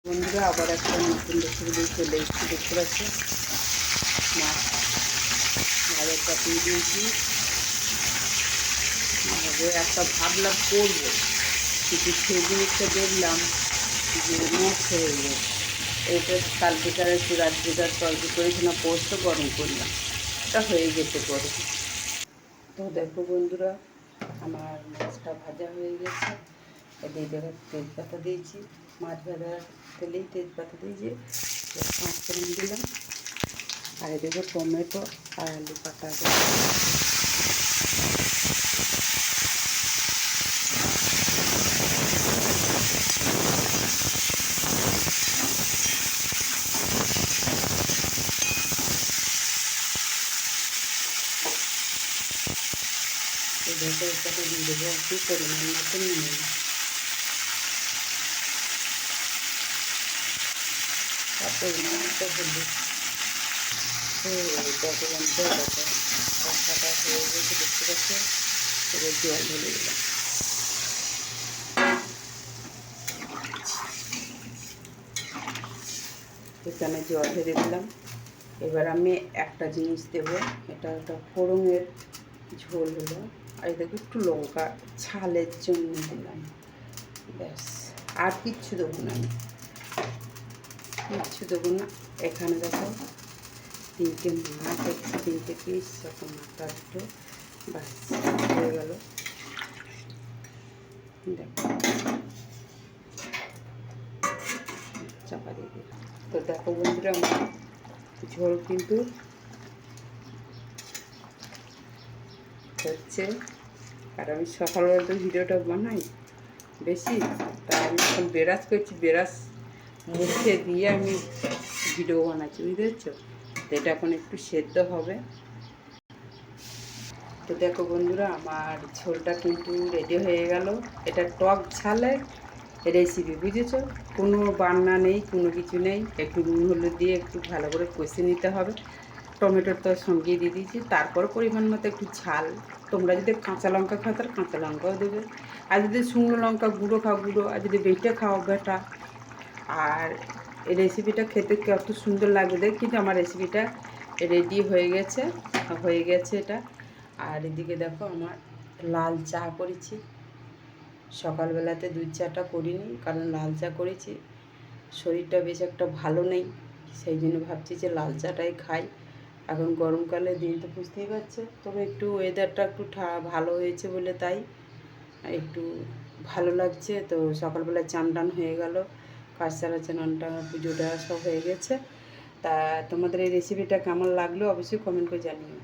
বন্ধুরা আবার একটা নতুন রেসিপি চলে এসেছি, দেখতে পাচ্ছি মাছ ভালো চাপিয়ে দিয়েছি। একটা ভাবলাম করবো, কিন্তু সেই জিনিসটা দেখলাম যে নষ্ট হয়ে গেছে। এটা কালকেকার একটু রাত্রিকার তরকারি করেছিলাম, পোস্ত গরম করলাম, এটা হয়ে গেছে গরম। তো দেখো বন্ধুরা, আমার মাছটা ভাজা হয়ে গেছে। এই জায়গায় তেজপাতা দিয়েছি, মাছ ভাজার তেলেই তেজপাতা দিয়েছি, পাঁচফোড়ন দিলাম, আর এদিকে টমেটো আর আলু কাটা তেজপাতা দিয়ে দেবো, একটু পরিমাণ মতো নিয়ে পরিমাণ মতো হলুদ দেখলাম তো দেখো কষাটা হয়ে গেছে, দেখতে পাচ্ছি। এবার জল ঢেলে দিলাম, এখানে জল ঢেলে দিলাম। এবার আমি একটা জিনিস দেবো, এটা একটা ফোড়নের ঝোল হলো, আর দেখো একটু লঙ্কা ঝালের জন্য দিলাম, ব্যাস। আর কিচ্ছু দেবো না, আমি কিচ্ছু দেবো না। এখানে দেখো তিনটে মাছ, তিনটে পিস যখন মাথা দুটো, ব্যাস হয়ে গেল। দেখো চাপা দিয়ে দিই। তো দেখো বন্ধুরা, আমার ঝোল কিন্তু হচ্ছে। আর আমি সকালবেলা তো ভিডিওটা বানাই বেশি, তাই আমি এখন বেরাস করছি, বেরাস মুখে দিয়ে আমি ভিডিও বানাচ্ছি, বুঝতে পারছো। তো এটা এখন একটু সেদ্ধ হবে। তো দেখো বন্ধুরা, আমার ঝোলটা কিন্তু রেডি হয়ে গেল। এটা টক ঝালের রেসিপি, বুঝেছো। কোনো বান্না নেই, কোনো কিছু নেই। একটু নুন হলুদ দিয়ে একটু ভালো করে কষে নিতে হবে। টমেটোর তো সঙ্গে দিয়ে দিয়েছি, তারপর পরিমাণ মতো একটু ঝাল। তোমরা যদি কাঁচা লঙ্কা খাও তাহলে কাঁচা লঙ্কাও দেবে, আর যদি শুকনো লঙ্কা গুঁড়ো খাও গুঁড়ো, আর যদি বেটে খাও বেটা। আর এই রেসিপিটা খেতে কত সুন্দর লাগবে, কিন্তু আমার রেসিপিটা রেডি হয়ে গেছে এটা। আর এদিকে দেখো আমার লাল চা করেছি। সকালবেলাতে দুধ চাটা করিনি, কারণ লাল চা করেছি, শরীরটা বেশ একটা ভালো নেই, সেই জন্য ভাবছি যে লাল চাটাই খাই। এখন গরমকালে দিন তো বুঝতেই পারছে, তবে একটু ওয়েদারটা একটু ভালো হয়েছে বলে তাই একটু ভালো লাগছে। তো সকালবেলা চান টান হয়ে গেল, কাজ সারা চানটা পুজোটা সব হয়ে গেছে। তা তোমাদের এই রেসিপিটা কেমন লাগলো অবশ্যই কমেন্ট করে জানিও।